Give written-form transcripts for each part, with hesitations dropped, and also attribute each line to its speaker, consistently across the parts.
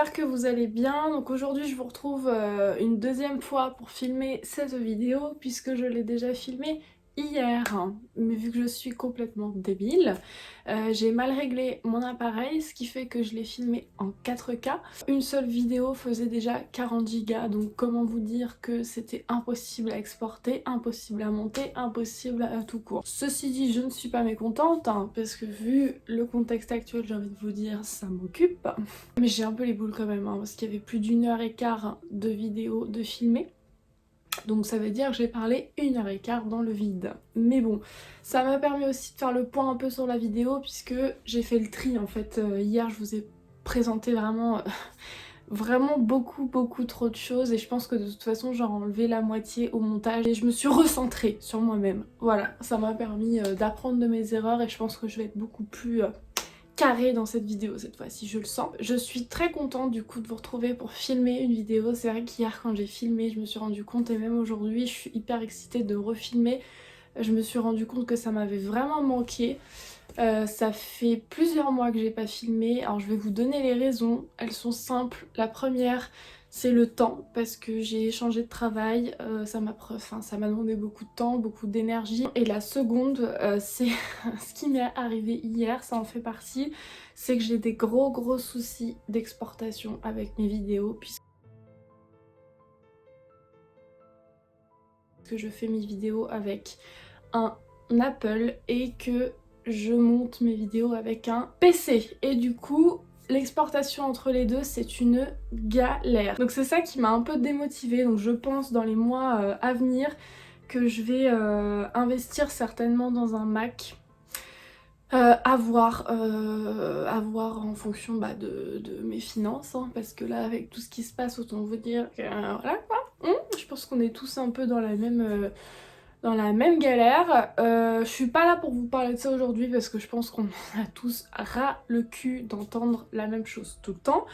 Speaker 1: j'espère que vous allez bien. Donc aujourd'hui je vous retrouve une deuxième fois pour filmer cette vidéo puisque je l'ai déjà filmée hier, hein. Mais vu que je suis complètement débile, j'ai mal réglé mon appareil, ce qui fait que je l'ai filmé en 4K. Une seule vidéo faisait déjà 40 Go, donc comment vous dire que c'était impossible à exporter, impossible à monter, impossible à tout court. Ceci dit, je ne suis pas mécontente, hein, parce que vu le contexte actuel, j'ai envie de vous dire, ça m'occupe. Mais j'ai un peu les boules quand même, hein, parce qu'il y avait plus d'1 h 15 de vidéo de filmer. Donc ça veut dire que j'ai parlé 1 h 15 dans le vide. Mais bon, ça m'a permis aussi de faire le point un peu sur la vidéo puisque j'ai fait le tri en fait. Hier je vous ai présenté vraiment beaucoup trop de choses et je pense que de toute façon j'aurais enlevé la moitié au montage et je me suis recentrée sur moi-même. Voilà, ça m'a permis d'apprendre de mes erreurs et je pense que je vais être beaucoup plus carré dans cette vidéo cette fois-ci, je le sens. Je suis très contente du coup de vous retrouver pour filmer une vidéo. C'est vrai qu'hier quand j'ai filmé, je me suis rendu compte, et même aujourd'hui je suis hyper excitée de refilmer. Je me suis rendu compte que ça m'avait vraiment manqué. Ça fait plusieurs mois que j'ai pas filmé. Alors je vais vous donner les raisons, elles sont simples. La première, c'est le temps, parce que j'ai changé de travail, ça m'a demandé beaucoup de temps, beaucoup d'énergie. Et la seconde, c'est ce qui m'est arrivé hier, ça en fait partie, c'est que j'ai des gros soucis d'exportation avec mes vidéos, puisque je fais mes vidéos avec un Apple et que je monte mes vidéos avec un PC. Et du coup, l'exportation entre les deux, c'est une galère. Donc c'est ça qui m'a un peu démotivée. Donc je pense dans les mois à venir que je vais investir certainement dans un Mac. À voir en fonction de mes finances, hein, parce que là avec tout ce qui se passe, autant vous dire que voilà quoi. Je pense qu'on est tous un peu dans la même galère. Je suis pas là pour vous parler de ça aujourd'hui parce que je pense qu'on a tous ras le cul d'entendre la même chose tout le temps.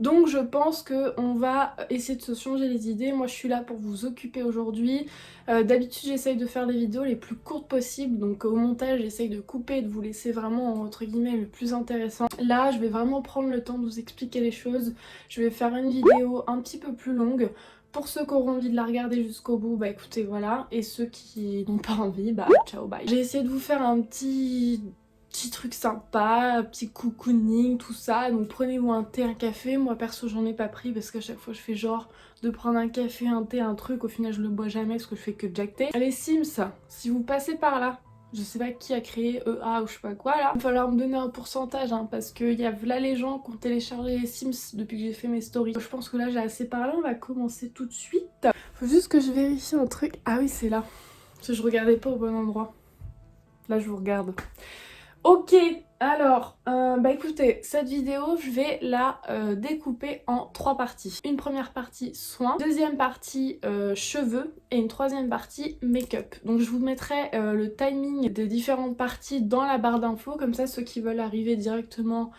Speaker 1: Donc je pense qu'on va essayer de se changer les idées. Moi je suis là pour vous occuper aujourd'hui. D'habitude j'essaye de faire les vidéos les plus courtes possibles, donc au montage j'essaye de couper et de vous laisser vraiment entre guillemets le plus intéressant. Là je vais vraiment prendre le temps de vous expliquer les choses. Je vais faire une vidéo un petit peu plus longue. Pour ceux qui auront envie de la regarder jusqu'au bout, bah écoutez voilà, et ceux qui n'ont pas envie, bah ciao bye. J'ai essayé de vous faire un petit truc sympa, un petit cocooning, tout ça, donc prenez-vous un thé, un café. Moi perso j'en ai pas pris parce qu'à chaque fois je fais genre de prendre un café, un thé, un truc, au final je le bois jamais parce que je fais que jacter. Les Sims, si vous passez par là, je sais pas qui a créé EA ou je sais pas quoi là. Il va falloir me donner un pourcentage, hein, parce qu'il y a là les gens qui ont téléchargé les Sims depuis que j'ai fait mes stories. Je pense que là j'ai assez parlé, on va commencer tout de suite. Faut juste que je vérifie un truc. Ah oui c'est là, parce que je regardais pas au bon endroit. Là je vous regarde. Ok, alors, bah écoutez, cette vidéo, je vais la découper en 3 parties. Une première partie soins, deuxième partie cheveux et une troisième partie make-up. Donc je vous mettrai le timing des différentes parties dans la barre d'infos, comme ça ceux qui veulent arriver directement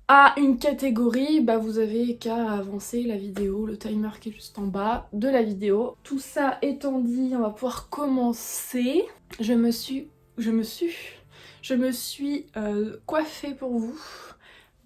Speaker 1: à une catégorie, bah vous avez qu'à avancer la vidéo, le timer qui est juste en bas de la vidéo. Tout ça étant dit, on va pouvoir commencer. Je me suis coiffée pour vous,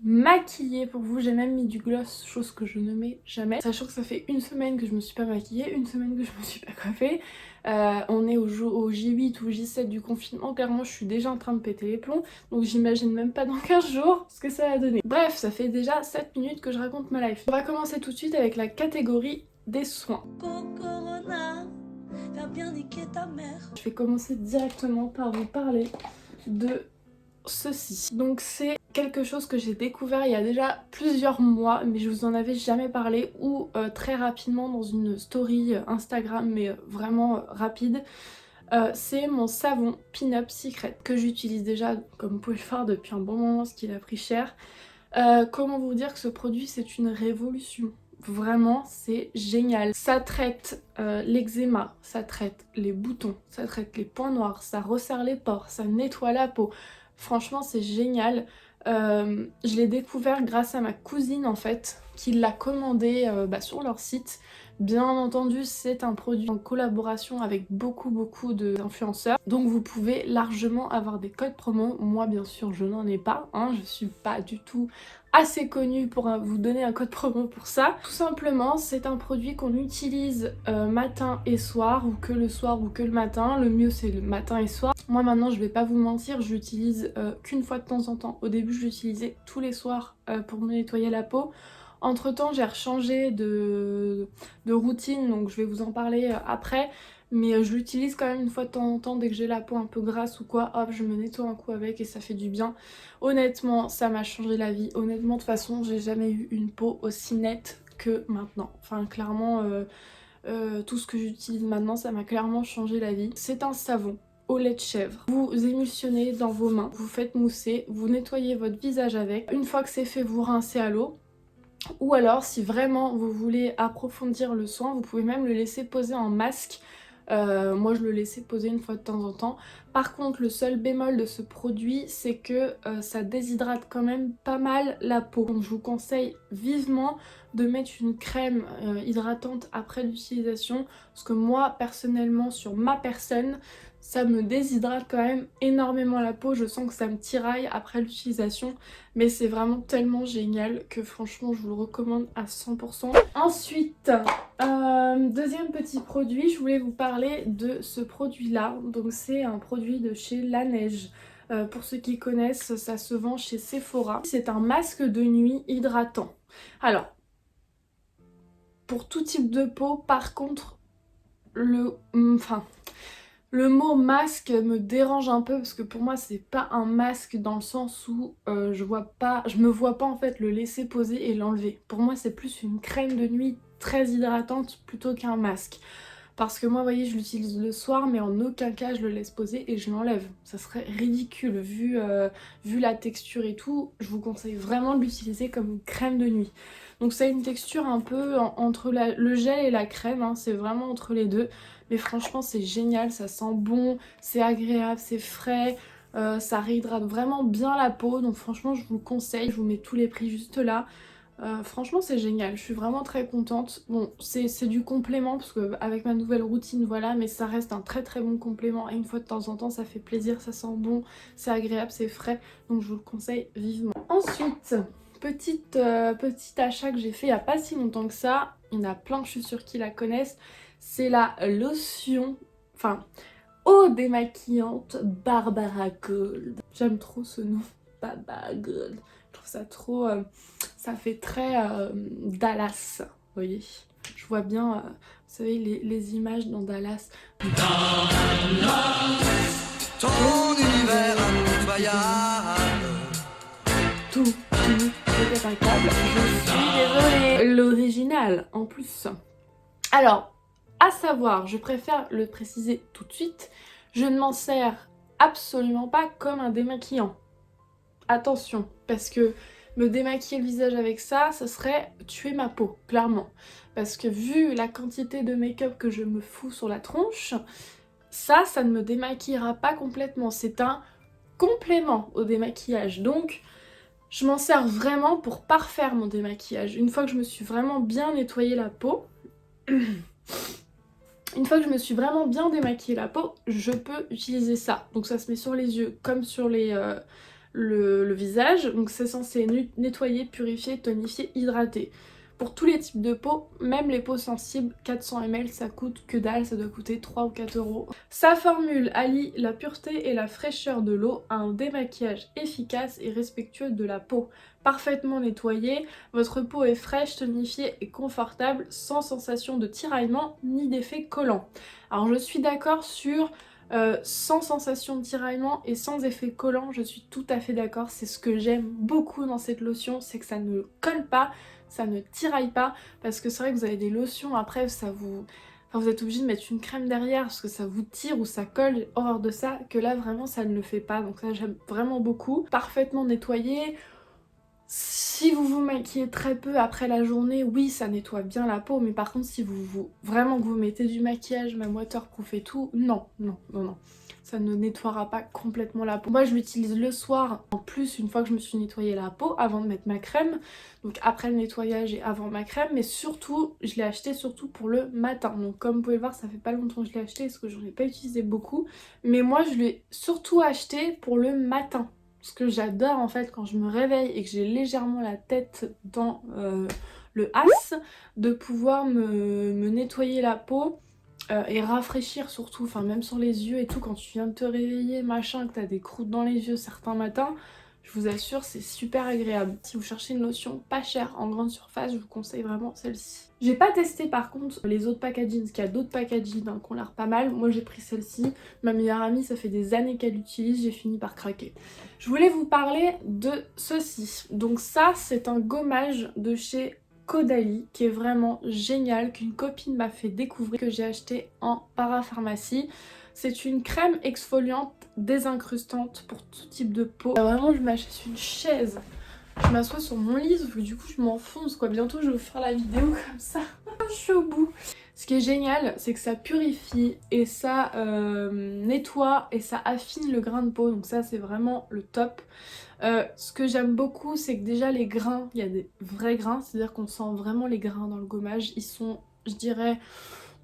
Speaker 1: maquillée pour vous, j'ai même mis du gloss, chose que je ne mets jamais. Sachant que ça fait une semaine que je me suis pas maquillée, une semaine que je me suis pas coiffée. On est au J8 ou J7 du confinement, clairement je suis déjà en train de péter les plombs, donc j'imagine même pas dans 15 jours ce que ça va donner. Bref, ça fait déjà 7 minutes que je raconte ma life. On va commencer tout de suite avec la catégorie des soins. Je vais commencer directement par vous parler de ceci. Donc c'est quelque chose que j'ai découvert il y a déjà plusieurs mois, mais je vous en avais jamais parlé, ou très rapidement dans une story Instagram, mais vraiment rapide. C'est mon savon Pin-Up Secret que j'utilise déjà, comme vous pouvez le voir, depuis un bon moment, ce qu'il a pris cher. Comment vous dire que ce produit c'est une révolution. Vraiment, c'est génial. Ça traite l'eczéma, ça traite les boutons, ça traite les points noirs, ça resserre les pores, ça nettoie la peau. Franchement, c'est génial. Je l'ai découvert grâce à ma cousine en fait, qui l'a commandé sur leur site. Bien entendu, c'est un produit en collaboration avec beaucoup d'influenceurs, donc vous pouvez largement avoir des codes promo. Moi bien sûr je n'en ai pas, hein, je suis pas du tout assez connue pour vous donner un code promo pour ça. Tout simplement, c'est un produit qu'on utilise matin et soir, ou que le soir ou que le matin. Le mieux c'est le matin et soir. Moi maintenant, je vais pas vous mentir, je l'utilise qu'une fois de temps en temps. Au début je l'utilisais tous les soirs pour me nettoyer la peau. Entre temps j'ai rechangé de routine, donc je vais vous en parler après, mais je l'utilise quand même une fois de temps en temps. Dès que j'ai la peau un peu grasse ou quoi, hop, je me nettoie un coup avec et ça fait du bien. Honnêtement, ça m'a changé la vie. Honnêtement, de toute façon, j'ai jamais eu une peau aussi nette que maintenant. Enfin, clairement, tout ce que j'utilise maintenant, ça m'a clairement changé la vie. C'est un savon au lait de chèvre. Vous émulsionnez dans vos mains, vous faites mousser, vous nettoyez votre visage avec. Une fois que c'est fait, vous rincez à l'eau. Ou alors, si vraiment vous voulez approfondir le soin, vous pouvez même le laisser poser en masque. Moi je le laissais poser une fois de temps en temps. Par contre, le seul bémol de ce produit, c'est que ça déshydrate quand même pas mal la peau. Donc je vous conseille vivement de mettre une crème hydratante après l'utilisation, parce que moi personnellement, sur ma personne, ça me déshydrate quand même énormément la peau. Je sens que ça me tiraille après l'utilisation, mais c'est vraiment tellement génial que franchement je vous le recommande à 100%. Ensuite, deuxième petit produit, je voulais vous parler de ce produit là. Donc c'est un produit de chez Laneige. Pour ceux qui connaissent, ça se vend chez Sephora. C'est un masque de nuit hydratant. Alors, pour tout type de peau, par contre, le mot masque me dérange un peu, parce que pour moi c'est pas un masque dans le sens où je me vois pas en fait le laisser poser et l'enlever. Pour moi c'est plus une crème de nuit très hydratante plutôt qu'un masque. Parce que moi, vous voyez, je l'utilise le soir, mais en aucun cas je le laisse poser et je l'enlève. Ça serait ridicule vu la texture et tout. Je vous conseille vraiment de l'utiliser comme une crème de nuit. Donc ça a une texture un peu entre le gel et la crème, hein, c'est vraiment entre les deux. Mais franchement c'est génial, ça sent bon, c'est agréable, c'est frais. Ça réhydrate vraiment bien la peau, donc franchement je vous le conseille. Je vous mets tous les prix juste là. Franchement c'est génial, je suis vraiment très contente. Bon, c'est du complément parce que avec ma nouvelle routine, voilà, mais ça reste un très bon complément et une fois de temps en temps ça fait plaisir, ça sent bon, c'est agréable, c'est frais, donc je vous le conseille vivement. Ensuite, petit achat que j'ai fait il n'y a pas si longtemps que ça, il y en a plein, je suis sûre qui la connaissent, c'est la lotion, eau démaquillante Barbara Gold. J'aime trop ce nom, Barbara Gold. Je trouve ça trop... ça fait très Dallas, vous voyez. Je vois bien, vous savez, les images dans Dallas. Dallas, ton univers impitoyable. Tout est impeccable. Je suis désolée. L'original, en plus. Alors, à savoir, je préfère le préciser tout de suite, je ne m'en sers absolument pas comme un démaquillant. Attention, parce que me démaquiller le visage avec ça, ça serait tuer ma peau, clairement. Parce que vu la quantité de make-up que je me fous sur la tronche, ça ne me démaquillera pas complètement. C'est un complément au démaquillage. Donc, je m'en sers vraiment pour parfaire mon démaquillage. Une fois que je me suis vraiment bien nettoyé la peau, une fois que je me suis vraiment bien démaquillé la peau, je peux utiliser ça. Donc ça se met sur les yeux comme sur le visage. Donc c'est censé nettoyer, purifier, tonifier, hydrater. Pour tous les types de peau, même les peaux sensibles, 400 ml ça coûte que dalle, ça doit coûter 3 ou 4 euros. Sa formule allie la pureté et la fraîcheur de l'eau à un démaquillage efficace et respectueux de la peau. Parfaitement nettoyée, votre peau est fraîche, tonifiée et confortable, sans sensation de tiraillement ni d'effet collant. Alors je suis d'accord sur sans sensation de tiraillement et sans effet collant, je suis tout à fait d'accord. C'est ce que j'aime beaucoup dans cette lotion, c'est que ça ne colle pas, ça ne tiraille pas, parce que c'est vrai que vous avez des lotions, après vous êtes obligé de mettre une crème derrière parce que ça vous tire ou ça colle, horreur de ça, que là vraiment ça ne le fait pas, donc ça j'aime vraiment beaucoup. Parfaitement nettoyé. Si vous vous maquillez très peu après la journée, oui ça nettoie bien la peau, mais par contre si vraiment que vous mettez du maquillage, même waterproof et tout, non. ça ne nettoiera pas complètement la peau. Moi je l'utilise le soir, en plus une fois que je me suis nettoyé la peau, avant de mettre ma crème. Donc après le nettoyage et avant ma crème, mais surtout, je l'ai acheté surtout pour le matin. Donc comme vous pouvez voir, ça fait pas longtemps que je l'ai acheté parce que j'en ai pas utilisé beaucoup. Mais moi je l'ai surtout acheté pour le matin. Parce que j'adore en fait quand je me réveille et que j'ai légèrement la tête dans le as, de pouvoir me nettoyer la peau. Et rafraîchir surtout, enfin même sur les yeux et tout, quand tu viens de te réveiller, machin, que t'as des croûtes dans les yeux certains matins, je vous assure c'est super agréable. Si vous cherchez une lotion pas chère en grande surface, je vous conseille vraiment celle-ci. J'ai pas testé par contre les autres packaging, parce qu'il y a d'autres packaging hein, qui ont l'air pas mal. Moi j'ai pris celle-ci, ma meilleure amie ça fait des années qu'elle l'utilise, j'ai fini par craquer. Je voulais vous parler de ceci. Donc ça c'est un gommage de chez Caudalie qui est vraiment génial, qu'une copine m'a fait découvrir, que j'ai acheté en parapharmacie. C'est une crème exfoliante désincrustante pour tout type de peau. Vraiment je m'achète une chaise, je m'assois sur mon lit, sauf que du coup je m'enfonce quoi. Bientôt je vais vous faire la vidéo comme ça. Je suis au bout. Ce qui est génial, c'est que ça purifie et ça nettoie et ça affine le grain de peau. Donc ça c'est vraiment le top. Ce que j'aime beaucoup, c'est que déjà les grains, il y a des vrais grains, c'est-à-dire qu'on sent vraiment les grains dans le gommage. Ils sont, je dirais,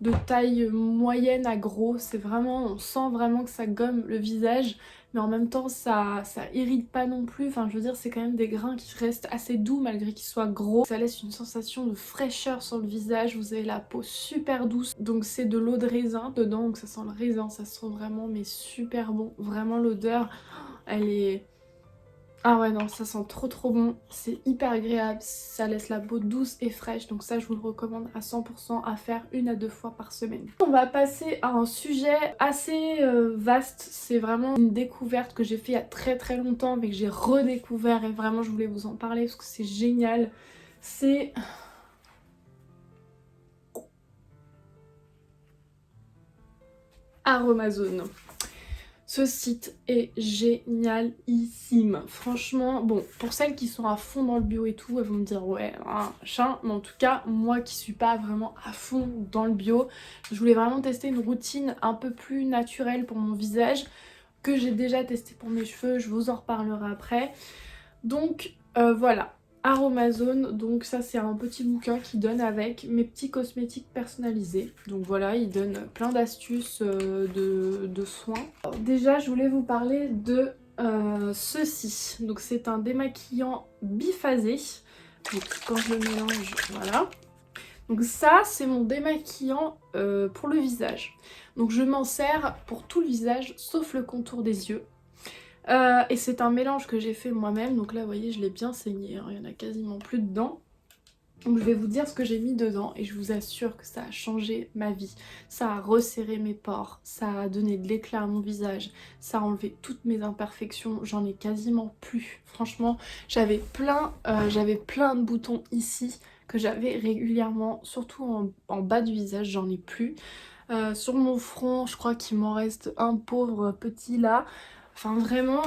Speaker 1: de taille moyenne à gros. C'est vraiment, on sent vraiment que ça gomme le visage, mais en même temps ça irrite pas non plus. Enfin je veux dire, c'est quand même des grains qui restent assez doux malgré qu'ils soient gros. Ça laisse une sensation de fraîcheur sur le visage, vous avez la peau super douce. Donc c'est de l'eau de raisin dedans, donc ça sent le raisin, ça sent vraiment mais super bon. Vraiment l'odeur, elle est... Ah ouais non, ça sent trop bon, c'est hyper agréable, ça laisse la peau douce et fraîche, donc ça je vous le recommande à 100% à faire 1 à 2 fois par semaine. On va passer à un sujet assez vaste, c'est vraiment une découverte que j'ai fait il y a très longtemps mais que j'ai redécouvert et vraiment je voulais vous en parler parce que c'est génial. C'est... Aromazone. Ce site est génialissime. Franchement, bon, pour celles qui sont à fond dans le bio et tout, elles vont me dire ouais, machin. Mais en tout cas, moi qui suis pas vraiment à fond dans le bio, je voulais vraiment tester une routine un peu plus naturelle pour mon visage, que j'ai déjà testé pour mes cheveux, je vous en reparlerai après. Donc voilà. Aromazone, donc ça c'est un petit bouquin qui donne avec mes petits cosmétiques personnalisés. Donc voilà, il donne plein d'astuces de soins. Alors, déjà je voulais vous parler de ceci. Donc c'est un démaquillant biphasé. Donc quand je le mélange, voilà. Donc ça c'est mon démaquillant pour le visage. Donc je m'en sers pour tout le visage sauf le contour des yeux. Et c'est un mélange que j'ai fait moi-même, donc là vous voyez je l'ai bien saigné, hein, il y en a quasiment plus dedans. Donc je vais vous dire ce que j'ai mis dedans et je vous assure que ça a changé ma vie. Ça a resserré mes pores, ça a donné de l'éclat à mon visage, ça a enlevé toutes mes imperfections, j'en ai quasiment plus. Franchement j'avais plein de boutons ici que j'avais régulièrement, surtout en bas du visage, j'en ai plus. Sur mon front je crois qu'il m'en reste un pauvre petit là. Enfin vraiment,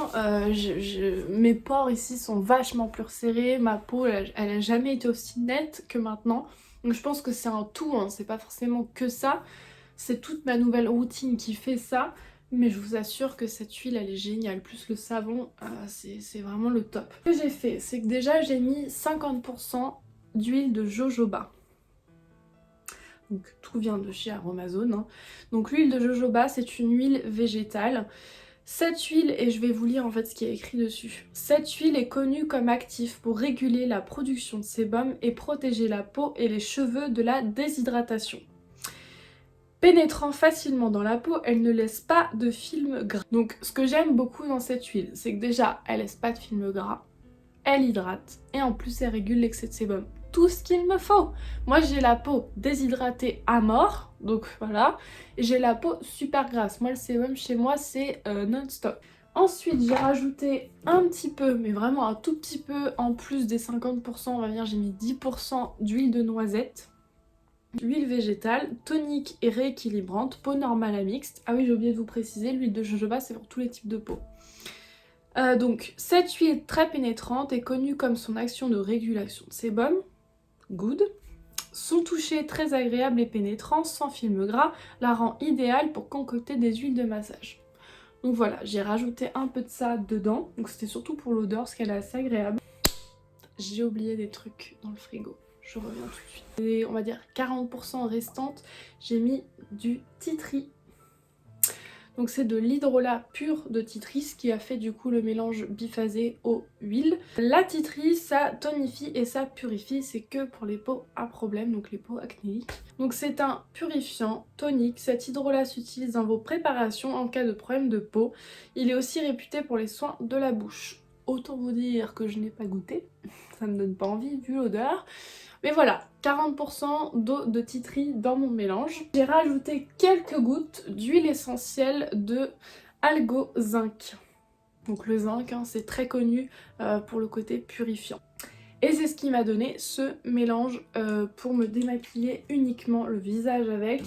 Speaker 1: mes pores ici sont vachement plus resserrés, ma peau elle a jamais été aussi nette que maintenant. Donc je pense que c'est un tout, hein, c'est pas forcément que ça. C'est toute ma nouvelle routine qui fait ça. Mais je vous assure que cette huile elle est géniale, plus le savon, c'est vraiment le top. Ce que j'ai fait, c'est que déjà j'ai mis 50% d'huile de jojoba. Donc tout vient de chez Aromazone. Hein. Donc l'huile de jojoba c'est une huile végétale. Cette huile, et je vais vous lire en fait ce qui est écrit dessus. Cette huile est connue comme actif pour réguler la production de sébum et protéger la peau et les cheveux de la déshydratation. Pénétrant facilement dans la peau, elle ne laisse pas de film gras. Donc ce que j'aime beaucoup dans cette huile, c'est que déjà elle laisse pas de film gras, elle hydrate et en plus elle régule l'excès de sébum. Tout ce qu'il me faut. Moi j'ai la peau déshydratée à mort, donc voilà, et j'ai la peau super grasse. Moi le sébum chez moi c'est non-stop. Ensuite j'ai rajouté un petit peu, mais vraiment un tout petit peu en plus des 50%, on va dire j'ai mis 10% d'huile de noisette. Huile végétale, tonique et rééquilibrante, peau normale à mixte. Ah oui j'ai oublié de vous préciser, l'huile de jojoba c'est pour tous les types de peau. Donc cette huile très pénétrante est connue comme son action de régulation de sébum. Good. Son toucher très agréable et pénétrant, sans film gras, la rend idéale pour concocter des huiles de massage. Donc voilà, j'ai rajouté un peu de ça dedans. Donc c'était surtout pour l'odeur parce qu'elle est assez agréable. J'ai oublié des trucs dans le frigo. Je reviens tout de suite. Et on va dire 40% restante, j'ai mis du tea tree. Donc c'est de l'hydrolat pur de tea tree, ce qui a fait du coup le mélange biphasé aux huiles. La tea tree, ça tonifie et ça purifie, c'est que pour les peaux à problème, donc les peaux acnéiques. Donc c'est un purifiant tonique, cet hydrolat s'utilise dans vos préparations en cas de problème de peau. Il est aussi réputé pour les soins de la bouche. Autant vous dire que je n'ai pas goûté, ça me donne pas envie vu l'odeur. Mais voilà, 40% d'eau de tea tree dans mon mélange. J'ai rajouté quelques gouttes d'huile essentielle de Algo Zinc. Donc le zinc, hein, c'est très connu pour le côté purifiant. Et c'est ce qui m'a donné ce mélange pour me démaquiller uniquement le visage avec.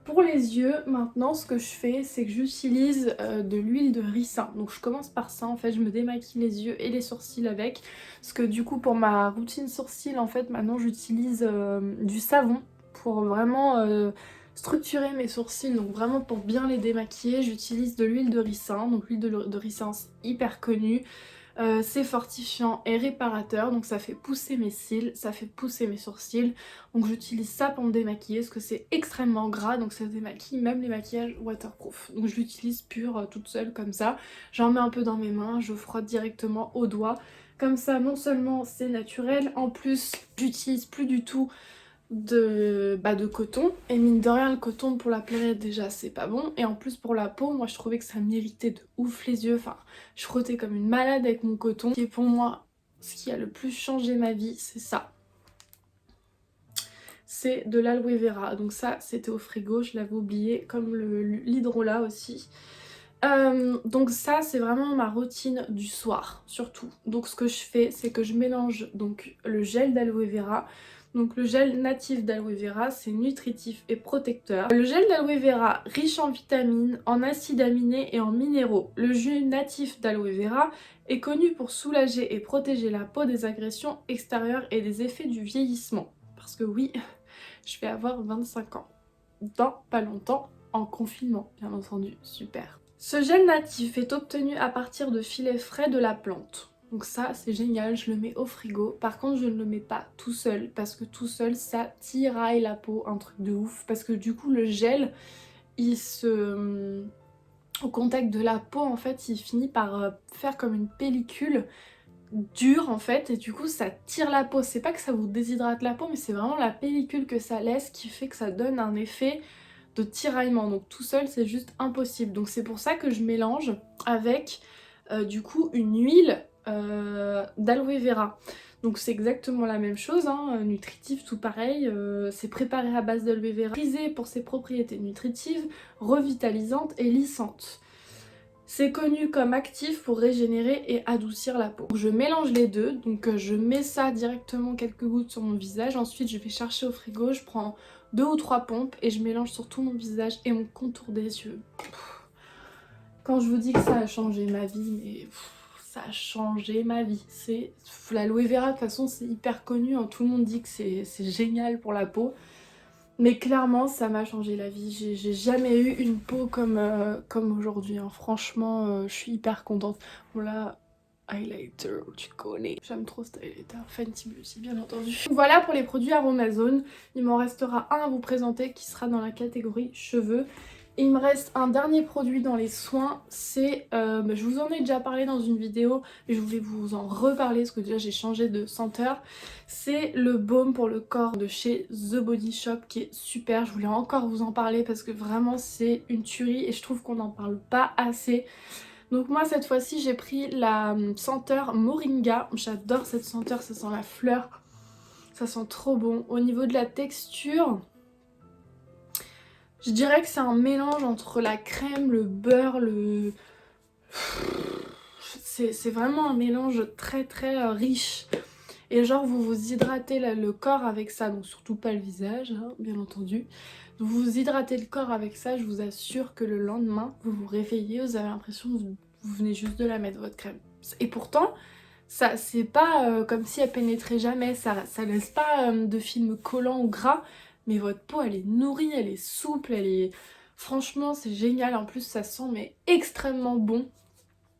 Speaker 1: Pour les yeux, maintenant, ce que je fais, c'est que j'utilise de l'huile de ricin. Donc je commence par ça, en fait, je me démaquille les yeux et les sourcils avec. Parce que du coup, pour ma routine sourcils, en fait, maintenant, j'utilise du savon pour vraiment structurer mes sourcils. Donc vraiment pour bien les démaquiller, j'utilise de l'huile de ricin. Donc l'huile de ricin, c'est hyper connu. C'est fortifiant et réparateur, donc ça fait pousser mes cils, ça fait pousser mes sourcils. Donc j'utilise ça pour me démaquiller parce que c'est extrêmement gras, donc ça démaquille même les maquillages waterproof. Donc je l'utilise pure toute seule comme ça. J'en mets un peu dans mes mains, je frotte directement aux doigts. Comme ça, non seulement c'est naturel, en plus j'utilise plus du tout de coton, et mine de rien le coton pour la planète déjà c'est pas bon, et en plus pour la peau moi je trouvais que ça m'irritait de ouf les yeux, enfin je frottais comme une malade avec mon coton. Et pour moi ce qui a le plus changé ma vie c'est ça, c'est de l'aloe vera. Donc ça c'était au frigo, je l'avais oublié, comme l'hydrolat aussi. Donc ça c'est vraiment ma routine du soir surtout. Donc ce que je fais c'est que je mélange donc le gel d'aloe vera. Donc le gel natif d'aloe vera, c'est nutritif et protecteur. Le gel d'aloe vera riche en vitamines, en acides aminés et en minéraux. Le jus natif d'aloe vera est connu pour soulager et protéger la peau des agressions extérieures et des effets du vieillissement. Parce que oui, je vais avoir 25 ans dans pas longtemps, en confinement bien entendu, super. Ce gel natif est obtenu à partir de filets frais de la plante. Donc ça c'est génial, je le mets au frigo. Par contre je ne le mets pas tout seul parce que tout seul ça tiraille la peau, un truc de ouf. Parce que du coup le gel, au contact de la peau en fait, il finit par faire comme une pellicule dure en fait, et du coup ça tire la peau. C'est pas que ça vous déshydrate la peau, mais c'est vraiment la pellicule que ça laisse qui fait que ça donne un effet de tiraillement. Donc tout seul c'est juste impossible. Donc c'est pour ça que je mélange avec du coup une huile d'aloe vera. Donc c'est exactement la même chose, hein, nutritif, tout pareil, c'est préparé à base d'aloe vera, prisé pour ses propriétés nutritives, revitalisantes et lissantes. C'est connu comme actif pour régénérer et adoucir la peau. Donc je mélange les deux, donc je mets ça directement quelques gouttes sur mon visage, ensuite je vais chercher au frigo, je prends 2 ou 3 pompes et je mélange sur tout mon visage et mon contour des yeux. Quand je vous dis que ça a changé ma vie, mais ça a changé ma vie. C'est l'aloe vera de toute façon c'est hyper connu, hein. Tout le monde dit que c'est génial pour la peau. Mais clairement ça m'a changé la vie, j'ai jamais eu une peau comme aujourd'hui, hein. Franchement je suis hyper contente. Bon là, highlighter, tu connais. J'aime trop cet highlighter, Fenty Beauty bien entendu. Voilà pour les produits Aromazone, il m'en restera un à vous présenter qui sera dans la catégorie cheveux. Et il me reste un dernier produit dans les soins, c'est, je vous en ai déjà parlé dans une vidéo, mais je voulais vous en reparler parce que déjà j'ai changé de senteur. C'est le baume pour le corps de chez The Body Shop qui est super, je voulais encore vous en parler parce que vraiment c'est une tuerie et je trouve qu'on n'en parle pas assez. Donc moi cette fois-ci j'ai pris la senteur Moringa, j'adore cette senteur, ça sent la fleur, ça sent trop bon. Au niveau de la texture, je dirais que c'est un mélange entre la crème, le beurre, c'est vraiment un mélange très très riche. Et genre vous vous hydratez le corps avec ça, donc surtout pas le visage, hein, bien entendu. Vous vous hydratez le corps avec ça, je vous assure que le lendemain, vous vous réveillez, vous avez l'impression que vous venez juste de la mettre votre crème. Et pourtant, ça c'est pas comme si elle pénétrait jamais, ça laisse pas de film collant ou gras. Mais votre peau elle est nourrie, elle est souple, elle est... Franchement c'est génial, en plus ça sent mais extrêmement bon.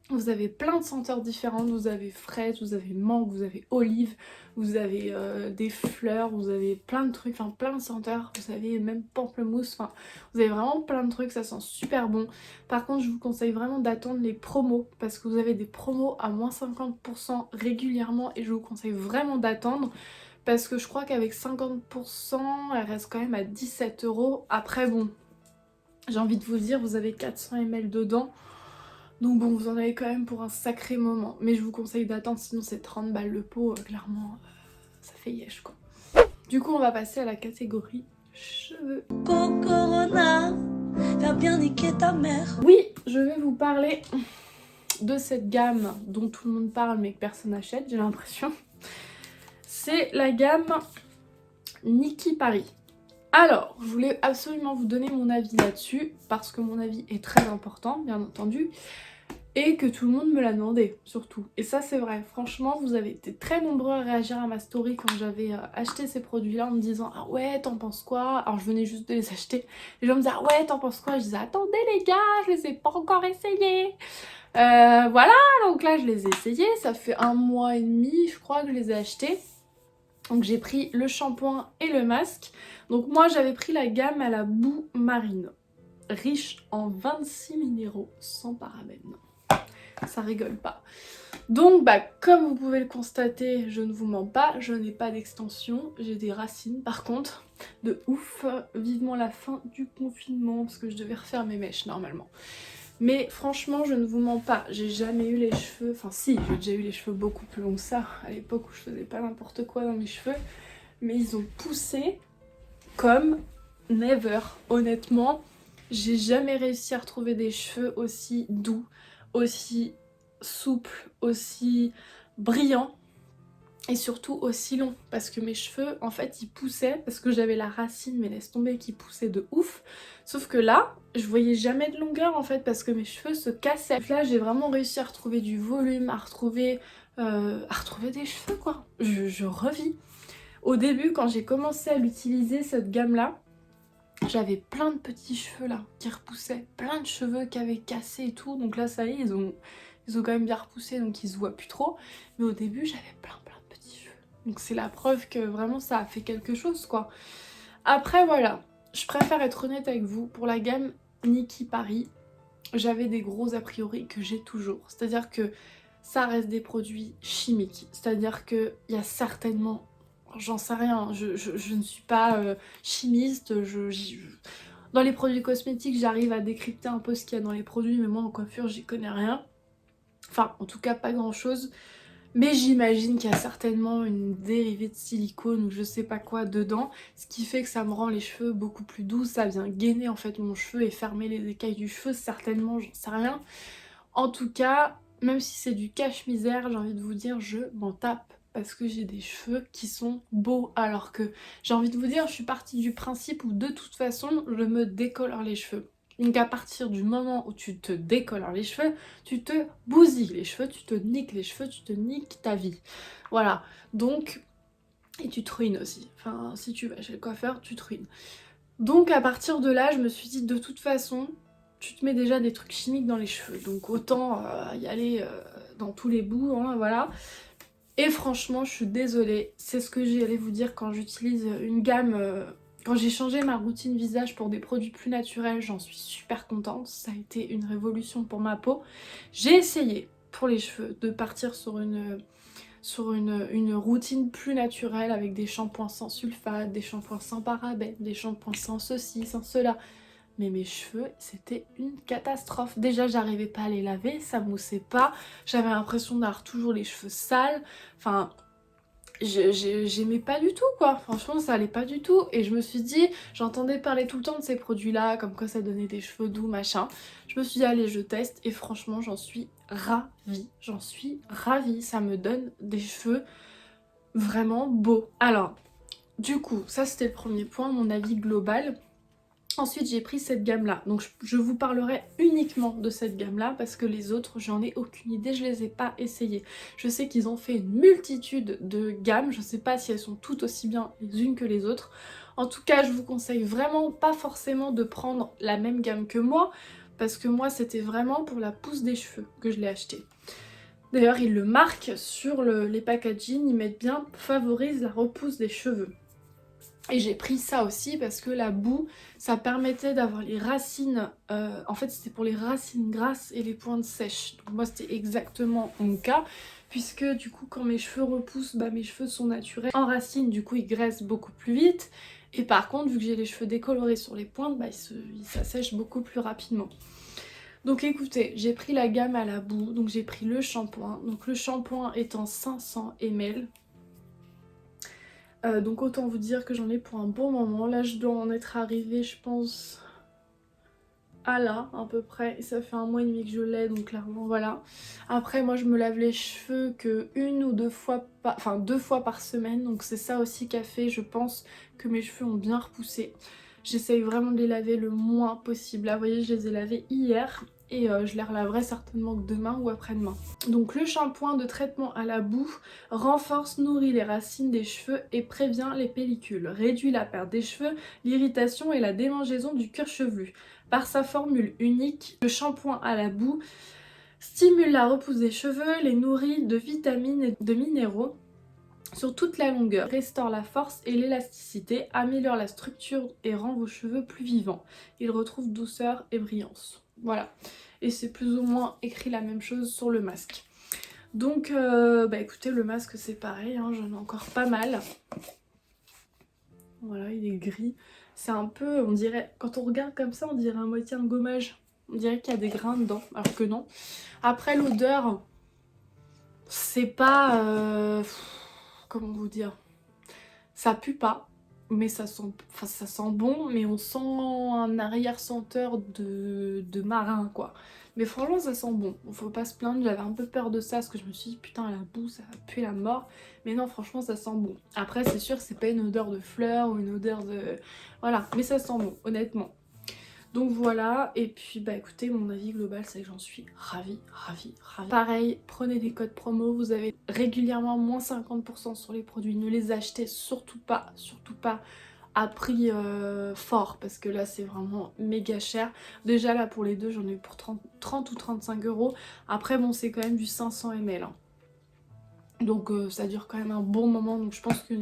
Speaker 1: Vous avez plein de senteurs différentes, vous avez fraise, vous avez mangue, vous avez olive, vous avez des fleurs, vous avez plein de trucs, enfin plein de senteurs, vous avez même pamplemousse, enfin vous avez vraiment plein de trucs, ça sent super bon. Par contre je vous conseille vraiment d'attendre les promos parce que vous avez des promos à moins 50% régulièrement et je vous conseille vraiment d'attendre parce que je crois qu'avec 50% elle reste quand même à 17 €. Après bon, j'ai envie de vous dire, vous avez 400 ml dedans. Donc bon, vous en avez quand même pour un sacré moment. Mais je vous conseille d'attendre, sinon c'est 30 balles le pot, clairement, ça fait yesh quoi. Du coup, on va passer à la catégorie cheveux.
Speaker 2: Corona, va bien niquer ta mère.
Speaker 1: Oui, je vais vous parler de cette gamme dont tout le monde parle mais que personne n'achète, j'ai l'impression. C'est la gamme Nikki Paris. Alors, je voulais absolument vous donner mon avis là-dessus, parce que mon avis est très important, bien entendu. Et que tout le monde me l'a demandé, surtout. Et ça c'est vrai, franchement vous avez été très nombreux à réagir à ma story quand j'avais acheté ces produits-là en me disant ah ouais t'en penses quoi. Alors je venais juste de les acheter, les gens me disaient ah ouais t'en penses quoi. Je disais attendez les gars, je les ai pas encore essayés. Voilà, donc là je les ai essayés, ça fait 1 mois et demi je crois que je les ai achetés. Donc j'ai pris le shampoing et le masque. Donc moi j'avais pris la gamme à la boue marine, riche en 26 minéraux sans parabènes. Ça rigole pas. Donc bah comme vous pouvez le constater, je ne vous mens pas, je n'ai pas d'extension, j'ai des racines par contre, de ouf, vivement la fin du confinement parce que je devais refaire mes mèches normalement. Mais franchement je ne vous mens pas, j'ai jamais eu les cheveux, enfin si, j'ai déjà eu les cheveux beaucoup plus longs que ça, à l'époque où je faisais pas n'importe quoi dans mes cheveux, mais ils ont poussé comme never, honnêtement. J'ai jamais réussi à retrouver des cheveux aussi doux, aussi souple, aussi brillant et surtout aussi long parce que mes cheveux en fait ils poussaient parce que j'avais la racine mais laisse tomber qui poussait de ouf, sauf que là je voyais jamais de longueur en fait parce que mes cheveux se cassaient. Donc là j'ai vraiment réussi à retrouver du volume, à retrouver des cheveux quoi, je revis. Au début quand j'ai commencé à l'utiliser cette gamme là, j'avais plein de petits cheveux là qui repoussaient, plein de cheveux qui avaient cassé et tout, donc là ça y est ils ont quand même bien repoussé donc ils se voient plus trop, mais au début j'avais plein de petits cheveux, donc c'est la preuve que vraiment ça a fait quelque chose quoi. Après voilà, je préfère être honnête avec vous, pour la gamme Nikki Paris, j'avais des gros a priori que j'ai toujours, c'est à dire que ça reste des produits chimiques, c'est à dire qu'il y a certainement, j'en sais rien, je ne suis pas chimiste, dans les produits cosmétiques j'arrive à décrypter un peu ce qu'il y a dans les produits, mais moi en coiffure j'y connais rien. Enfin en tout cas pas grand chose. Mais j'imagine qu'il y a certainement une dérivée de silicone ou je sais pas quoi dedans, ce qui fait que ça me rend les cheveux beaucoup plus doux, ça vient gainer en fait mon cheveu et fermer les écailles du cheveu, certainement, j'en sais rien. En tout cas, même si c'est du cache-misère, j'ai envie de vous dire, je m'en tape parce que j'ai des cheveux qui sont beaux, alors que j'ai envie de vous dire, je suis partie du principe où de toute façon, je me décolore les cheveux. Donc à partir du moment où tu te décolores les cheveux, tu te bousilles les cheveux, tu te niques les cheveux, tu te niques ta vie. Voilà, donc... Et tu te ruines aussi. Enfin, si tu vas chez le coiffeur, tu te ruines. Donc à partir de là, je me suis dit, de toute façon, tu te mets déjà des trucs chimiques dans les cheveux. Donc autant y aller dans tous les bouts, hein, voilà. Et franchement, je suis désolée. C'est ce que j'allais vous dire quand j'utilise une gamme... Quand j'ai changé ma routine visage pour des produits plus naturels, j'en suis super contente. Ça a été une révolution pour ma peau. J'ai essayé, pour les cheveux, de partir sur une routine plus naturelle avec des shampoings sans sulfate, des shampoings sans parabènes, des shampoings sans ceci, sans cela. Mais mes cheveux, c'était une catastrophe. Déjà, j'arrivais pas à les laver, ça moussait pas. J'avais l'impression d'avoir toujours les cheveux sales. Enfin... j'aimais pas du tout quoi, franchement ça allait pas du tout et je me suis dit, j'entendais parler tout le temps de ces produits là, comme quoi ça donnait des cheveux doux machin, je me suis dit allez je teste et franchement j'en suis ravie, ça me donne des cheveux vraiment beaux. Alors du coup ça c'était le premier point, mon avis global. Ensuite j'ai pris cette gamme là, donc je vous parlerai uniquement de cette gamme là parce que les autres j'en ai aucune idée, je les ai pas essayées. Je sais qu'ils ont fait une multitude de gammes, je sais pas si elles sont toutes aussi bien les unes que les autres. En tout cas, je vous conseille vraiment pas forcément de prendre la même gamme que moi, parce que moi c'était vraiment pour la pousse des cheveux que je l'ai acheté. D'ailleurs, ils le marquent sur les packaging, ils mettent bien favorise la repousse des cheveux. Et j'ai pris ça aussi parce que la boue, ça permettait d'avoir les racines, en fait c'était pour les racines grasses et les pointes sèches. Donc moi c'était exactement mon cas, puisque du coup quand mes cheveux repoussent, bah mes cheveux sont naturels en racines, du coup ils graissent beaucoup plus vite. Et par contre, vu que j'ai les cheveux décolorés sur les pointes, bah ils s'assèchent beaucoup plus rapidement. Donc écoutez, j'ai pris la gamme à la boue, donc j'ai pris le shampoing. Donc le shampoing est en 500 ml. Donc autant vous dire que j'en ai pour un bon moment. Là je dois en être arrivée je pense à là à peu près. Et ça fait 1 mois et demi que je l'ai, donc clairement voilà. Après moi je me lave les cheveux que 1 ou 2 fois enfin 2 fois par semaine. Donc c'est ça aussi qui a fait je pense que mes cheveux ont bien repoussé. J'essaye vraiment de les laver le moins possible. Là vous voyez je les ai lavés hier. Et je les relaverai certainement que demain ou après-demain. Donc le shampoing de traitement à la boue renforce, nourrit les racines des cheveux et prévient les pellicules, réduit la perte des cheveux, l'irritation et la démangeaison du cuir chevelu. Par sa formule unique, le shampoing à la boue stimule la repousse des cheveux, les nourrit de vitamines et de minéraux sur toute la longueur, restaure la force et l'élasticité, améliore la structure et rend vos cheveux plus vivants. Il retrouve douceur et brillance. Voilà. Et c'est plus ou moins écrit la même chose sur le masque. Donc, bah écoutez, le masque c'est pareil, hein, j'en ai encore pas mal. Voilà, il est gris. C'est un peu, on dirait, quand on regarde comme ça, on dirait à moitié un gommage. On dirait qu'il y a des grains dedans, alors que non. Après, l'odeur, c'est pas... comment vous dire, ça pue pas, mais ça sent bon, mais on sent un arrière-senteur de marin quoi. Mais franchement ça sent bon, faut pas se plaindre, j'avais un peu peur de ça parce que je me suis dit putain la boue ça va puer la mort, mais non franchement ça sent bon. Après c'est sûr c'est pas une odeur de fleurs ou une odeur de... Voilà, mais ça sent bon honnêtement. Donc voilà, et puis bah écoutez, mon avis global c'est que j'en suis ravie. Pareil, prenez des codes promo, vous avez régulièrement moins 50% sur les produits, ne les achetez surtout pas à prix fort, parce que là c'est vraiment méga cher. Déjà là pour les deux j'en ai eu pour 30 ou 35 euros, après bon c'est quand même du 500 ml. Hein. Donc ça dure quand même un bon moment, donc je pense que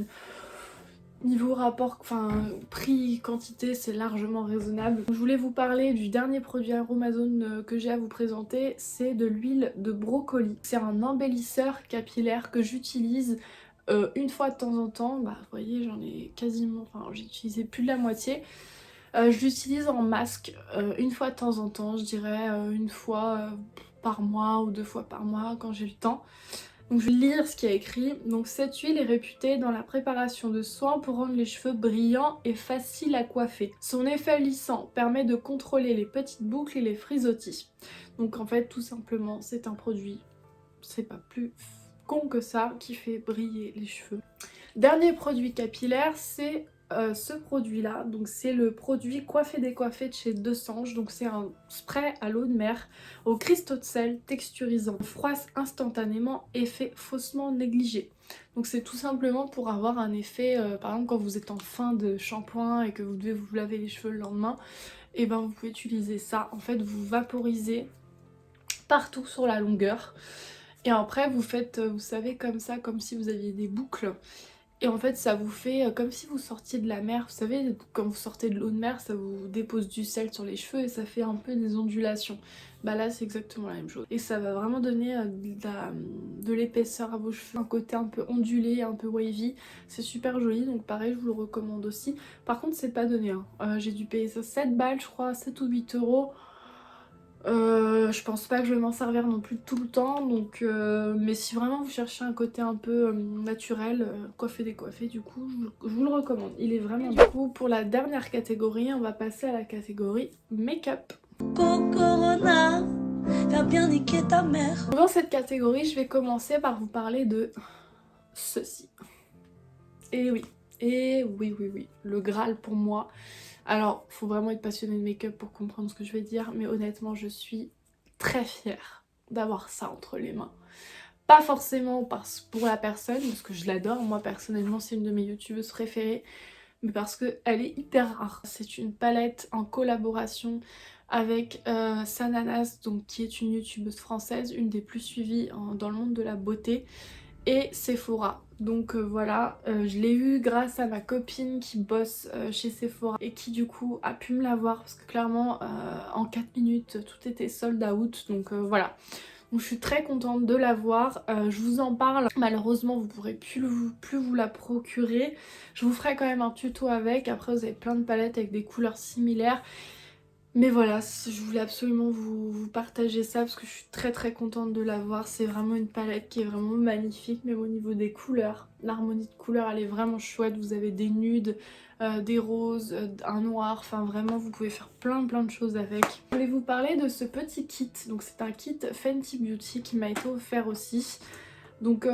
Speaker 1: niveau rapport, enfin prix, quantité, c'est largement raisonnable. Je voulais vous parler du dernier produit Aromazone que j'ai à vous présenter, c'est de l'huile de brocoli. C'est un embellisseur capillaire que j'utilise une fois de temps en temps. Bah vous voyez j'en ai quasiment, enfin j'ai utilisé plus de la moitié. Je l'utilise en masque une fois de temps en temps, je dirais une fois par mois ou 2 fois par mois quand j'ai le temps. Donc je vais lire ce qu'il y a écrit. Donc cette huile est réputée dans la préparation de soins pour rendre les cheveux brillants et faciles à coiffer. Son effet lissant permet de contrôler les petites boucles et les frisottis. Donc en fait tout simplement c'est un produit, c'est pas plus con que ça, qui fait briller les cheveux. Dernier produit capillaire, c'est ce produit là, donc c'est le produit Coiffé Décoiffé de chez Desange, donc c'est un spray à l'eau de mer au cristaux de sel texturisant, froisse instantanément, effet faussement négligé. Donc c'est tout simplement pour avoir un effet, par exemple quand vous êtes en fin de shampoing et que vous devez vous laver les cheveux le lendemain, et ben vous pouvez utiliser ça, en fait vous vaporisez partout sur la longueur. Et après vous faites, vous savez comme ça, comme si vous aviez des boucles. Et en fait ça vous fait comme si vous sortiez de la mer, vous savez quand vous sortez de l'eau de mer ça vous dépose du sel sur les cheveux et ça fait un peu des ondulations. Bah là c'est exactement la même chose. Et ça va vraiment donner de l'épaisseur à vos cheveux, un côté un peu ondulé, un peu wavy. C'est super joli donc pareil je vous le recommande aussi. Par contre c'est pas donné, hein. J'ai dû payer ça 7 balles je crois, 7 ou 8 euros. Je pense pas que je vais m'en servir non plus tout le temps, donc mais si vraiment vous cherchez un côté un peu naturel, coiffé décoiffé, du coup je vous le recommande, il est vraiment bien. Du coup pour la dernière catégorie, on va passer à la catégorie make-up.
Speaker 2: Corona, va bien niquer ta mère.
Speaker 1: Dans cette catégorie, je vais commencer par vous parler de ceci. Et oui, le Graal pour moi. Alors, faut vraiment être passionné de make-up pour comprendre ce que je vais dire, mais honnêtement, je suis très fière d'avoir ça entre les mains. Pas forcément pour la personne, parce que je l'adore, moi personnellement c'est une de mes youtubeuses préférées, mais parce qu'elle est hyper rare. C'est une palette en collaboration avec Sananas, donc qui est une youtubeuse française, une des plus suivies dans le monde de la beauté, et Sephora. Donc voilà, je l'ai eu grâce à ma copine qui bosse chez Sephora et qui du coup a pu me l'avoir parce que clairement en 4 minutes tout était sold out, donc voilà. Donc je suis très contente de l'avoir, je vous en parle, malheureusement vous pourrez plus vous la procurer. Je vous ferai quand même un tuto avec, après vous avez plein de palettes avec des couleurs similaires. Mais voilà, je voulais absolument vous partager ça parce que je suis très contente de l'avoir. C'est vraiment une palette qui est vraiment magnifique, même au niveau des couleurs. L'harmonie de couleurs elle est vraiment chouette, vous avez des nudes, des roses, un noir, enfin vraiment vous pouvez faire plein de choses avec. Je voulais vous parler de ce petit kit, donc c'est un kit Fenty Beauty qui m'a été offert aussi. Donc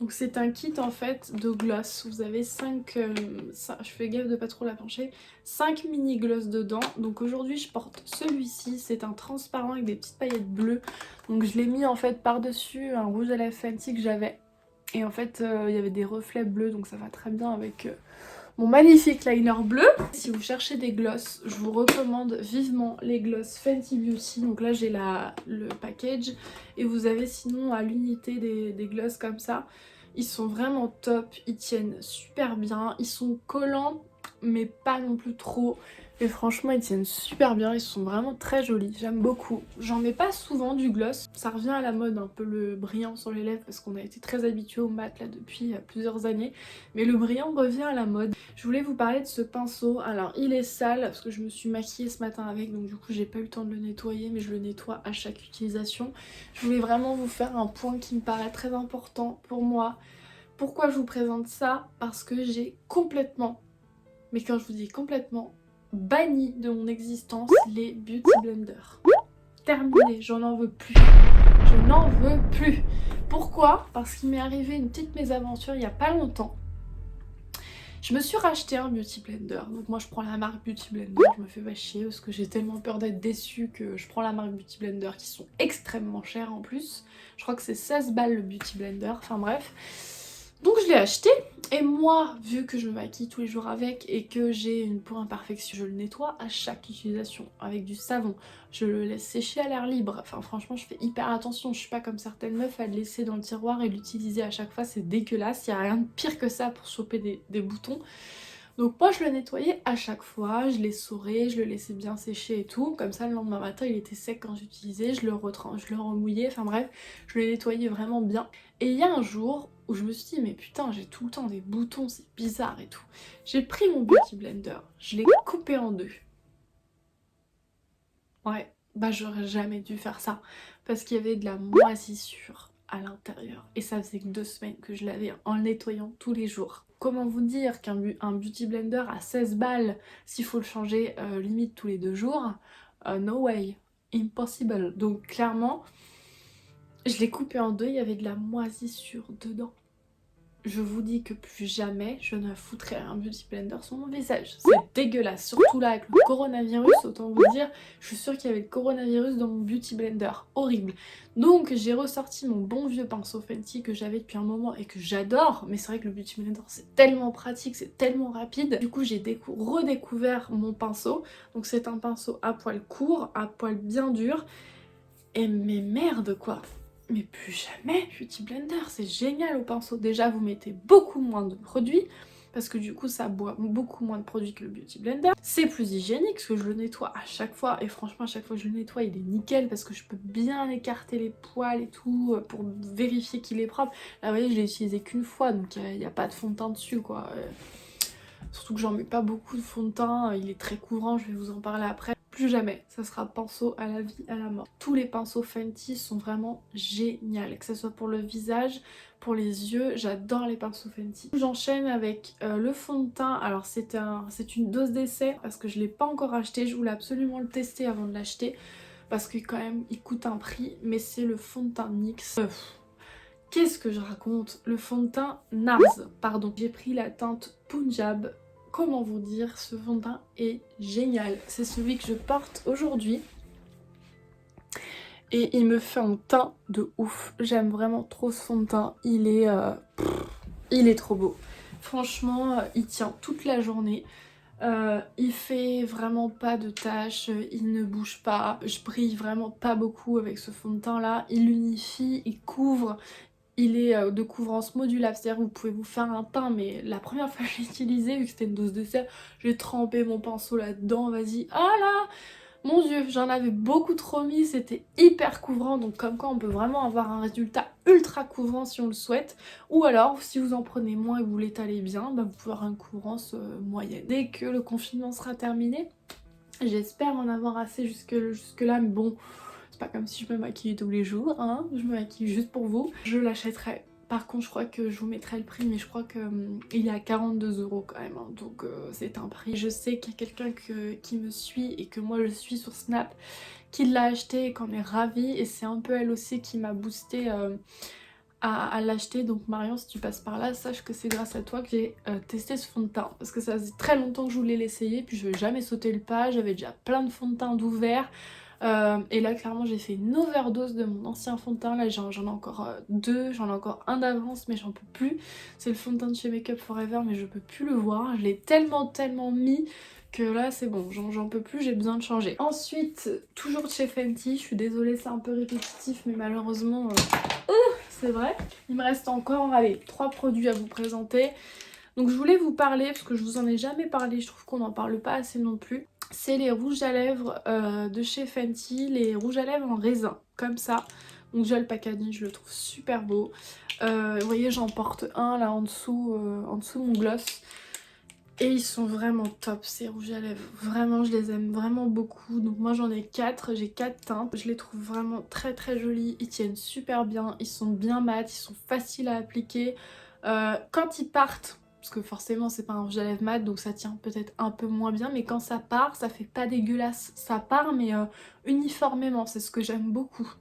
Speaker 1: donc c'est un kit en fait de gloss, vous avez 5, je fais gaffe de pas trop la pencher, 5 mini gloss dedans. Donc aujourd'hui je porte celui-ci, c'est un transparent avec des petites paillettes bleues. Donc je l'ai mis en fait par dessus un rouge à lèvres Fenty que j'avais. Et en fait il y avait des reflets bleus donc ça va très bien avec mon magnifique liner bleu. Si vous cherchez des gloss, je vous recommande vivement les gloss Fenty Beauty. Donc là j'ai le package et vous avez sinon à l'unité des gloss comme ça. Ils sont vraiment top, ils tiennent super bien, ils sont collants mais pas non plus trop. Et franchement ils tiennent super bien, ils sont vraiment très jolis, j'aime beaucoup. J'en mets pas souvent du gloss, ça revient à la mode un peu le brillant sur les lèvres parce qu'on a été très habitué au mat là depuis plusieurs années. Mais le brillant revient à la mode. Je voulais vous parler de ce pinceau, alors il est sale parce que je me suis maquillée ce matin avec, donc du coup j'ai pas eu le temps de le nettoyer mais je le nettoie à chaque utilisation. Je voulais vraiment vous faire un point qui me paraît très important pour moi. Pourquoi je vous présente ça? Parce que j'ai complètement, mais quand je vous dis complètement, banni de mon existence les beauty blenders. Terminé, j'en en veux plus. Je n'en veux plus. Pourquoi? Parce qu'il m'est arrivé une petite mésaventure il y a pas longtemps. Je me suis racheté un beauty blender, donc moi je prends la marque Beauty Blender, je me fais pas chier parce que j'ai tellement peur d'être déçue que je prends la marque Beauty Blender qui sont extrêmement chères en plus. Je crois que c'est 16 balles le Beauty Blender, enfin bref. Donc je l'ai acheté et moi, vu que je me maquille tous les jours avec et que j'ai une peau imperfection, je le nettoie à chaque utilisation avec du savon. Je le laisse sécher à l'air libre. Enfin franchement je fais hyper attention, je suis pas comme certaines meufs à le laisser dans le tiroir et l'utiliser à chaque fois, c'est dégueulasse. Il n'y a rien de pire que ça pour choper des boutons. Donc moi je le nettoyais à chaque fois, je l'essorais, je le laissais bien sécher et tout. Comme ça le lendemain matin il était sec quand j'utilisais, je le remouillais, enfin bref, je le nettoyais vraiment bien. Et il y a un jour où je me suis dit mais putain j'ai tout le temps des boutons, c'est bizarre et tout. J'ai pris mon beauty blender, je l'ai coupé en deux. Ouais, bah j'aurais jamais dû faire ça parce qu'il y avait de la moisissure à l'intérieur et ça faisait que 2 semaines que je l'avais en le nettoyant tous les jours. Comment vous dire qu'un beauty blender à 16 balles, s'il faut le changer limite tous les 2 jours, no way, impossible. Donc clairement, je l'ai coupé en deux, il y avait de la moisissure dedans. Je vous dis que plus jamais je ne foutrai un beauty blender sur mon visage. C'est dégueulasse, surtout là avec le coronavirus, autant vous dire, je suis sûre qu'il y avait le coronavirus dans mon beauty blender, horrible. Donc j'ai ressorti mon bon vieux pinceau Fenty que j'avais depuis un moment et que j'adore, mais c'est vrai que le beauty blender c'est tellement pratique, c'est tellement rapide. Du coup j'ai redécouvert mon pinceau, donc c'est un pinceau à poil court, à poil bien dur, et mais merde quoi. Mais plus jamais Beauty Blender, c'est génial au pinceau. Déjà vous mettez beaucoup moins de produits parce que du coup ça boit beaucoup moins de produits que le Beauty Blender. C'est plus hygiénique parce que je le nettoie à chaque fois et franchement à chaque fois que je le nettoie il est nickel parce que je peux bien écarter les poils et tout pour vérifier qu'il est propre. Là vous voyez je l'ai utilisé qu'une fois donc il n'y a pas de fond de teint dessus quoi. Surtout que j'en mets pas beaucoup de fond de teint, il est très couvrant, je vais vous en parler après. Plus jamais, ça sera pinceau à la vie, à la mort. Tous les pinceaux Fenty sont vraiment géniaux, que ce soit pour le visage, pour les yeux, j'adore les pinceaux Fenty. J'enchaîne avec le fond de teint, alors c'est une dose d'essai parce que je l'ai pas encore acheté, je voulais absolument le tester avant de l'acheter parce que quand même il coûte un prix, mais c'est le fond de teint NYX. Qu'est-ce que je raconte? Le fond de teint NARS, pardon. J'ai pris la teinte Punjab. Comment vous dire, ce fond de teint est génial. C'est celui que je porte aujourd'hui. Et il me fait un teint de ouf. J'aime vraiment trop ce fond de teint. Il est... Il est trop beau. Franchement, il tient toute la journée. Il fait vraiment pas de taches, il ne bouge pas. Je brille vraiment pas beaucoup avec ce fond de teint là. Il unifie, il couvre. Il est de couvrance modulable, c'est-à-dire que vous pouvez vous faire un teint, mais la première fois que je l'ai utilisé, vu que c'était une dose de sel, j'ai trempé mon pinceau là-dedans, vas-y, ah là, mon dieu, j'en avais beaucoup trop mis, c'était hyper couvrant, donc comme quoi on peut vraiment avoir un résultat ultra couvrant si on le souhaite, ou alors si vous en prenez moins et que vous l'étalez bien, bah, vous pouvez avoir une couvrance moyenne. Dès que le confinement sera terminé, j'espère en avoir assez jusque là, mais bon, c'est pas comme si je me maquillais tous les jours, hein, je me maquille juste pour vous. Je l'achèterai. Par contre, je crois que je vous mettrai le prix, mais je crois qu'il est à 42 € quand même, hein, donc c'est un prix. Je sais qu'il y a quelqu'un qui me suit et que moi je suis sur Snap, qui l'a acheté et qu'en est ravie, et c'est un peu elle aussi qui m'a boosté à l'acheter. Donc Marion, si tu passes par là, sache que c'est grâce à toi que j'ai testé ce fond de teint, parce que ça faisait très longtemps que je voulais l'essayer, puis je vais jamais sauter le pas, j'avais déjà plein de fonds de teint d'ouvert. Et là clairement j'ai fait une overdose de mon ancien fond de teint, là j'en ai encore deux, j'en ai encore un d'avance mais j'en peux plus. C'est le fond de teint de chez Make Up Forever mais je peux plus le voir, je l'ai tellement mis que là c'est bon, j'en peux plus, j'ai besoin de changer. Ensuite, toujours de chez Fenty, je suis désolée c'est un peu répétitif mais malheureusement c'est vrai. Il me reste encore, allez, 3 produits à vous présenter. Donc je voulais vous parler, parce que je vous en ai jamais parlé, je trouve qu'on n'en parle pas assez non plus. C'est les rouges à lèvres de chez Fenty, les rouges à lèvres en raisin, comme ça. Donc déjà le packaging, je le trouve super beau. Vous voyez, j'en porte un là en dessous mon gloss. Et ils sont vraiment top ces rouges à lèvres, vraiment je les aime vraiment beaucoup. Donc moi j'en ai 4, j'ai 4 teintes, je les trouve vraiment très jolis, ils tiennent super bien, ils sont bien mat, ils sont faciles à appliquer. Quand ils partent, parce que forcément c'est pas un rouge à lèvres mat donc ça tient peut-être un peu moins bien, mais quand ça part ça fait pas dégueulasse, ça part mais uniformément, c'est ce que j'aime beaucoup.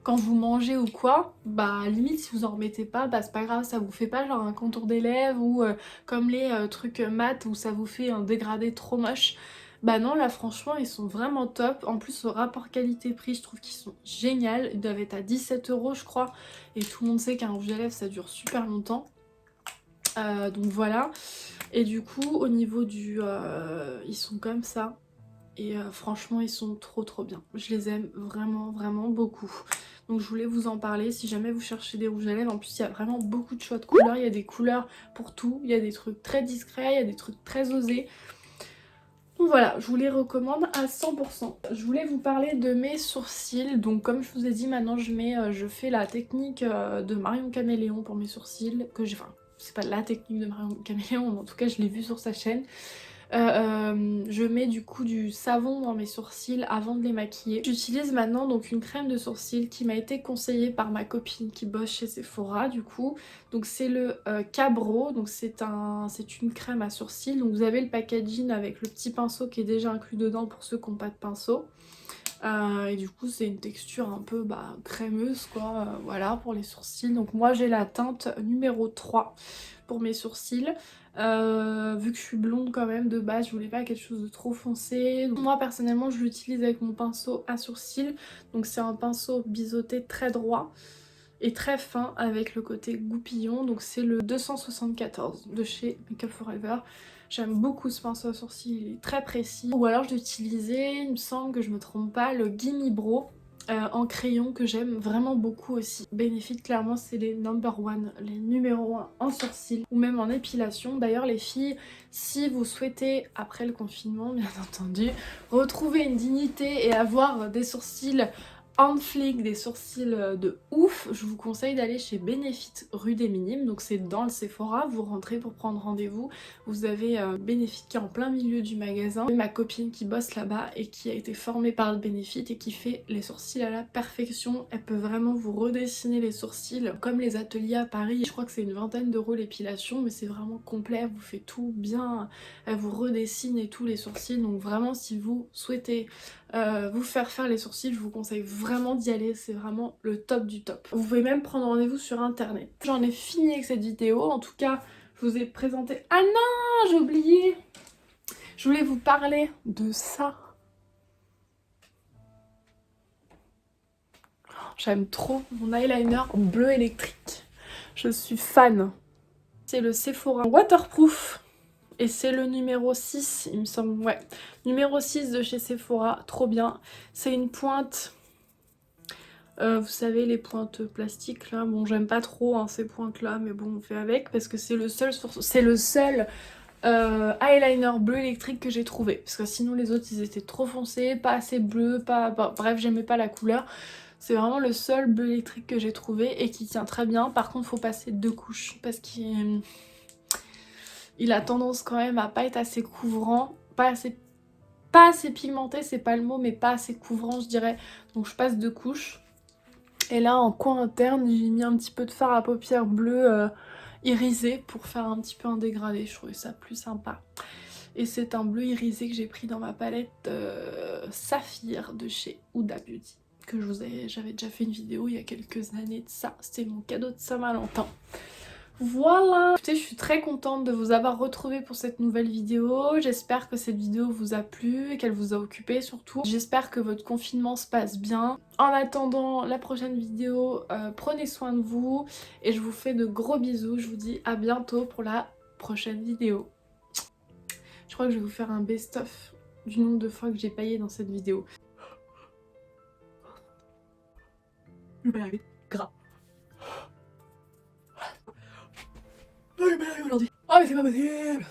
Speaker 1: Quand vous mangez ou quoi, bah limite si vous en remettez pas, bah c'est pas grave, ça vous fait pas genre un contour des lèvres ou comme les trucs mat où ça vous fait un dégradé trop moche. Bah non, là franchement ils sont vraiment top. En plus au rapport qualité-prix je trouve qu'ils sont géniaux. Ils doivent être à 17 € je crois. Et tout le monde sait qu'un rouge à lèvres ça dure super longtemps. Donc voilà. Et du coup au niveau du... ils sont comme ça. Et franchement ils sont trop bien. Je les aime vraiment beaucoup. Donc je voulais vous en parler si jamais vous cherchez des rouges à lèvres. En plus il y a vraiment beaucoup de choix de couleurs. Il y a des couleurs pour tout. Il y a des trucs très discrets, il y a des trucs très osés. Donc voilà, je vous les recommande à 100%. Je voulais vous parler de mes sourcils. Donc comme je vous ai dit, maintenant je fais la technique de Marion Caméléon pour mes sourcils. Enfin, c'est pas la technique de Marion Caméléon, mais en tout cas je l'ai vue sur sa chaîne. Je mets du coup du savon dans mes sourcils avant de les maquiller. J'utilise maintenant donc une crème de sourcils qui m'a été conseillée par ma copine qui bosse chez Sephora du coup. Donc c'est le Cabro, donc c'est une crème à sourcils. Donc vous avez le packaging avec le petit pinceau qui est déjà inclus dedans pour ceux qui n'ont pas de pinceau. Et du coup c'est une texture un peu crémeuse quoi, voilà pour les sourcils. Donc moi j'ai la teinte numéro 3 pour mes sourcils. Vu que je suis blonde quand même de base, je voulais pas quelque chose de trop foncé. Donc, moi personnellement je l'utilise avec mon pinceau à sourcils. Donc c'est un pinceau biseauté très droit et très fin avec le côté goupillon. Donc c'est le 274 de chez Make Up Forever. J'aime beaucoup ce pinceau à sourcils, il est très précis. Ou alors j'ai utilisé, il me semble que je me trompe pas, le Gimme Brow en crayon que j'aime vraiment beaucoup aussi. Benefit clairement c'est les number one, les numéro 1 en sourcils ou même en épilation. D'ailleurs les filles, si vous souhaitez après le confinement bien entendu retrouver une dignité et avoir des sourcils en flic, des sourcils de ouf, je vous conseille d'aller chez Benefit rue des Minimes. Donc c'est dans le Sephora, vous rentrez pour prendre rendez-vous. Vous avez Benefit qui est en plein milieu du magasin. Ma copine qui bosse là-bas et qui a été formée par le Benefit et qui fait les sourcils à la perfection. Elle peut vraiment vous redessiner les sourcils comme les ateliers à Paris. Je crois que c'est une vingtaine d'euros l'épilation mais c'est vraiment complet, elle vous fait tout bien. Elle vous redessine et tout les sourcils. Donc vraiment si vous souhaitez vous faire les sourcils, je vous conseille vraiment d'y aller, c'est vraiment le top du top. Vous pouvez même prendre rendez-vous sur internet. J'en ai fini avec cette vidéo, en tout cas je vous ai présenté... Ah non, j'ai oublié. Je voulais vous parler de ça. J'aime trop mon eyeliner bleu électrique. Je suis fan. C'est le Sephora Waterproof. Et c'est le numéro 6, il me semble, ouais. Numéro 6 de chez Sephora, trop bien. C'est une pointe, vous savez, les pointes plastiques là. Bon, j'aime pas trop hein, ces pointes là, mais bon, on fait avec parce que c'est le seul, eyeliner bleu électrique que j'ai trouvé. Parce que sinon les autres, ils étaient trop foncés, pas assez bleus, bref, j'aimais pas la couleur. C'est vraiment le seul bleu électrique que j'ai trouvé et qui tient très bien. Par contre, faut passer 2 couches parce qu'il a tendance quand même à pas être assez couvrant, pas assez pigmenté, c'est pas le mot, mais pas assez couvrant je dirais. Donc je passe 2 couches. Et là en coin interne, j'ai mis un petit peu de fard à paupières bleu irisé pour faire un petit peu un dégradé. Je trouvais ça plus sympa. Et c'est un bleu irisé que j'ai pris dans ma palette Saphir de chez Huda Beauty. Que j'avais déjà fait une vidéo il y a quelques années de ça. C'était mon cadeau de Saint-Valentin. Voilà. Écoutez, je suis très contente de vous avoir retrouvé pour cette nouvelle vidéo. J'espère que cette vidéo vous a plu et qu'elle vous a occupé surtout. J'espère que votre confinement se passe bien. En attendant la prochaine vidéo, prenez soin de vous et je vous fais de gros bisous. Je vous dis à bientôt pour la prochaine vidéo. Je crois que je vais vous faire un best-of du nombre de fois que j'ai paillé dans cette vidéo. Je vais y arriver. Gras. Je vais y arriver aujourd'hui. Oh mais c'est pas possible.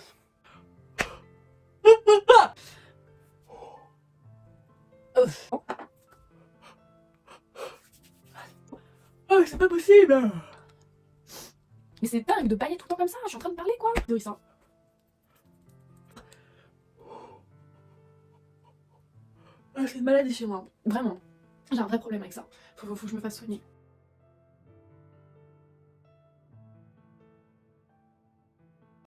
Speaker 1: Oh mais c'est pas possible. Mais c'est dingue de bailler tout le temps comme ça, je suis en train de parler quoi. Nourrissant. C'est une maladie chez moi, vraiment. J'ai un vrai problème avec ça. Faut que je me fasse soigner.